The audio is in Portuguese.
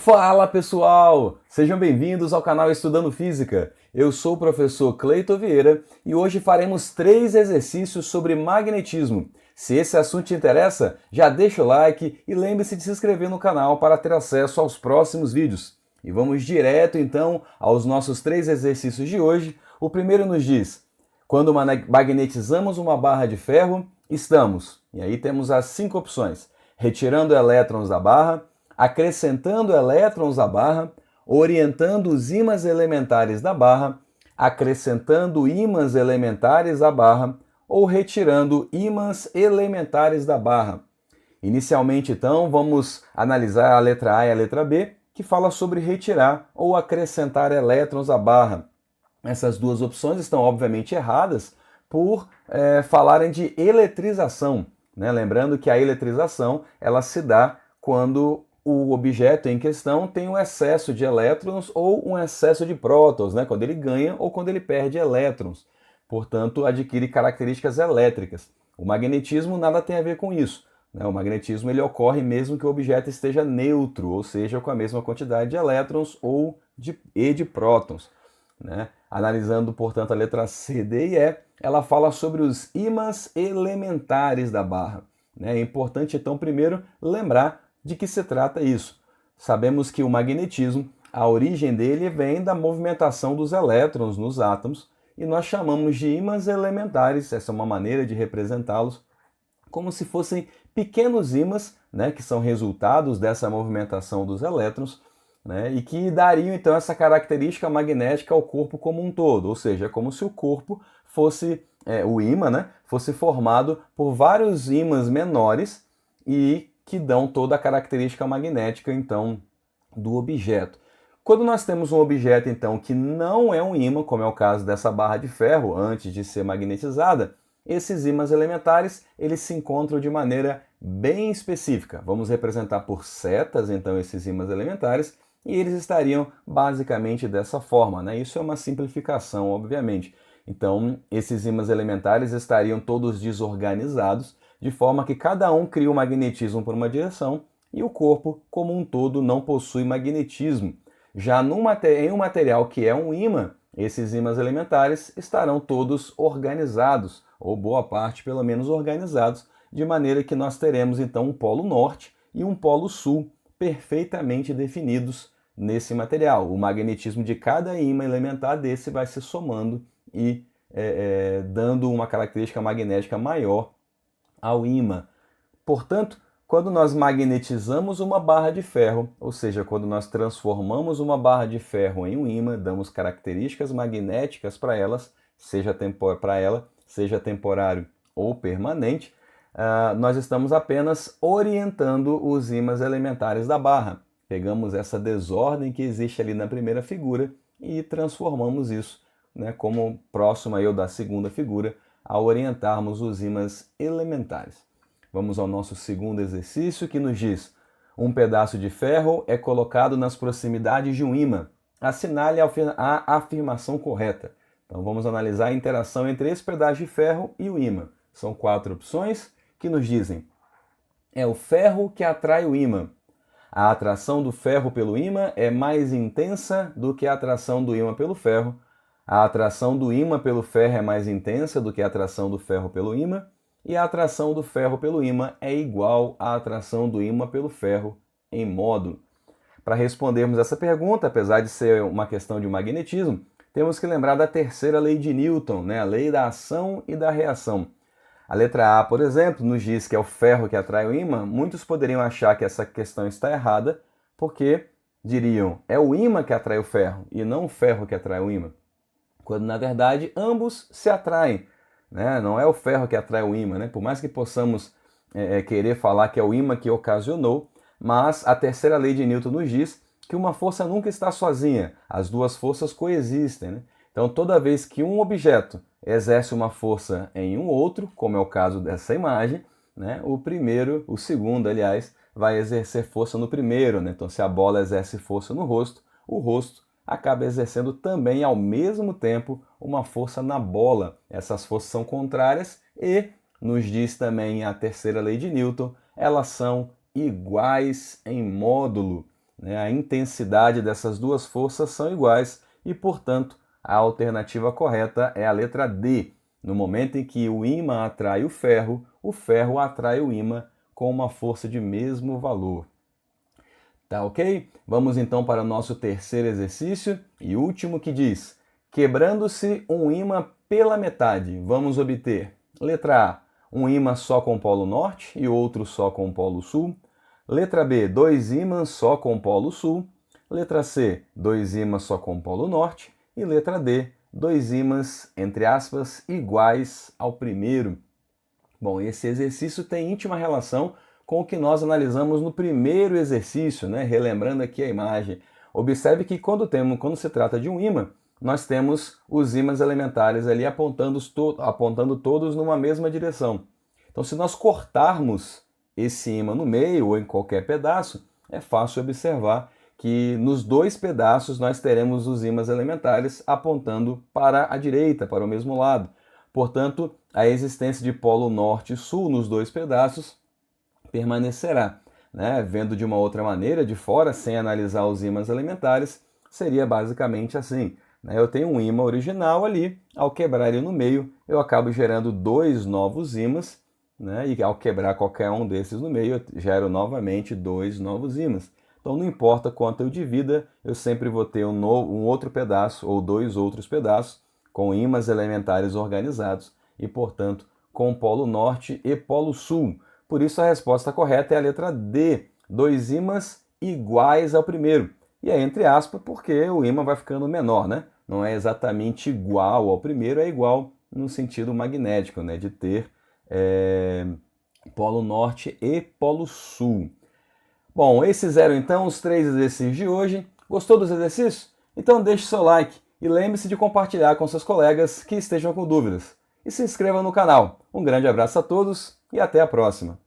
Fala pessoal! Sejam bem-vindos ao canal Estudando Física. Eu sou o professor Cleiton Vieira e hoje faremos 3 exercícios sobre magnetismo. Se esse assunto te interessa, já deixa o like e lembre-se de se inscrever no canal para ter acesso aos próximos vídeos. E vamos direto então aos nossos 3 exercícios de hoje. O primeiro nos diz: quando magnetizamos uma barra de ferro, estamos, e aí temos as 5 opções: retirando elétrons da barra, acrescentando elétrons à barra, orientando os ímãs elementares da barra, acrescentando ímãs elementares à barra ou retirando ímãs elementares da barra. Inicialmente, então, vamos analisar a letra A e a letra B, que fala sobre retirar ou acrescentar elétrons à barra. Essas duas opções estão obviamente erradas por falarem de eletrização, né? Lembrando que a eletrização ela se dá quando o objeto em questão tem um excesso de elétrons ou um excesso de prótons, né? Quando ele ganha ou quando ele perde elétrons. Portanto, adquire características elétricas. O magnetismo nada tem a ver com isso, né? O magnetismo ele ocorre mesmo que o objeto esteja neutro, ou seja, com a mesma quantidade de elétrons ou de prótons, né? Analisando, portanto, a letra C, D e E, ela fala sobre os ímãs elementares da barra, né? É importante, então, primeiro lembrar de que se trata isso. Sabemos que o magnetismo, a origem dele vem da movimentação dos elétrons nos átomos e nós chamamos de ímãs elementares, essa é uma maneira de representá-los, como se fossem pequenos ímãs, né, que são resultados dessa movimentação dos elétrons, né, e que dariam então essa característica magnética ao corpo como um todo, ou seja, é como se o corpo fosse, o ímã, né, fosse formado por vários ímãs menores e que dão toda a característica magnética, então, do objeto. Quando nós temos um objeto, então, que não é um ímã, como é o caso dessa barra de ferro, antes de ser magnetizada, esses ímãs elementares, eles se encontram de maneira bem específica. Vamos representar por setas, então, esses ímãs elementares, e eles estariam basicamente dessa forma, né? Isso é uma simplificação, obviamente. Então, esses ímãs elementares estariam todos desorganizados, de forma que cada um cria o magnetismo por uma direção e o corpo, como um todo, não possui magnetismo. Já em um material que é um ímã, esses ímãs elementares estarão todos organizados, ou boa parte pelo menos organizados, de maneira que nós teremos então um polo norte e um polo sul perfeitamente definidos nesse material. O magnetismo de cada ímã elementar desse vai se somando e dando uma característica magnética maior ao ímã. Portanto, quando nós magnetizamos uma barra de ferro, ou seja, quando nós transformamos uma barra de ferro em um ímã, damos características magnéticas para ela, seja temporário ou permanente, nós estamos apenas orientando os ímãs elementares da barra. Pegamos essa desordem que existe ali na primeira figura e transformamos isso, né, como próximo aí da segunda figura, ao orientarmos os ímãs elementares. Vamos ao nosso segundo exercício, que nos diz: um pedaço de ferro é colocado nas proximidades de um ímã. Assinale a afirmação correta. Então vamos analisar a interação entre esse pedaço de ferro e o ímã. São 4 opções que nos dizem: é o ferro que atrai o ímã. A atração do ferro pelo ímã é mais intensa do que a atração do ímã pelo ferro. A atração do ímã pelo ferro é mais intensa do que a atração do ferro pelo ímã, e a atração do ferro pelo ímã é igual à atração do ímã pelo ferro em módulo. Para respondermos essa pergunta, apesar de ser uma questão de magnetismo, temos que lembrar da terceira lei de Newton, né? A lei da ação e da reação. A letra A, por exemplo, nos diz que é o ferro que atrai o ímã. Muitos poderiam achar que essa questão está errada, porque diriam, é o ímã que atrai o ferro e não o ferro que atrai o ímã, quando na verdade ambos se atraem, né? Não é o ferro que atrai o ímã, né? Por mais que possamos querer falar que é o ímã que ocasionou, mas a terceira lei de Newton nos diz que uma força nunca está sozinha, as duas forças coexistem, né? Então toda vez que um objeto exerce uma força em um outro, como é o caso dessa imagem, né? O segundo, aliás, vai exercer força no primeiro, né? Então se a bola exerce força no rosto, o rosto acaba exercendo também ao mesmo tempo uma força na bola. Essas forças são contrárias e, nos diz também a terceira lei de Newton, elas são iguais em módulo. né, a intensidade dessas duas forças são iguais e, portanto, a alternativa correta é a letra D. No momento em que o ímã atrai o ferro atrai o ímã com uma força de mesmo valor. Tá ok? Vamos então para o nosso terceiro exercício e último, que diz: quebrando-se um ímã pela metade, vamos obter: letra A, um ímã só com polo norte e outro só com polo sul. Letra B, dois ímãs só com polo sul. Letra C, dois ímãs só com polo norte. E letra D, dois ímãs, entre aspas, iguais ao primeiro. Bom, esse exercício tem íntima relação com o que nós analisamos no primeiro exercício, né? Relembrando aqui a imagem. Observe que quando se trata de um ímã, nós temos os ímãs elementares ali apontando todos numa mesma direção. Então, se nós cortarmos esse ímã no meio ou em qualquer pedaço, é fácil observar que nos dois pedaços nós teremos os ímãs elementares apontando para a direita, para o mesmo lado. Portanto, a existência de polo norte e sul nos dois pedaços permanecerá, né? Vendo de uma outra maneira, de fora, sem analisar os ímãs elementares, seria basicamente assim, né? Eu tenho um ímã original ali, ao quebrar ele no meio, eu acabo gerando dois novos ímãs, né? E ao quebrar qualquer um desses no meio, eu gero novamente dois novos ímãs. Então não importa quanto eu divida, eu sempre vou ter um outro pedaço ou dois outros pedaços com ímãs elementares organizados e, portanto, com polo norte e polo sul. Por isso a resposta correta é a letra D, dois ímãs iguais ao primeiro. E é entre aspas porque o ímã vai ficando menor, né? Não é exatamente igual ao primeiro, é igual no sentido magnético, né? De ter polo norte e polo sul. Bom, esses eram então os 3 exercícios de hoje. Gostou dos exercícios? Então deixe seu like e lembre-se de compartilhar com seus colegas que estejam com dúvidas. E se inscreva no canal. Um grande abraço a todos e até a próxima!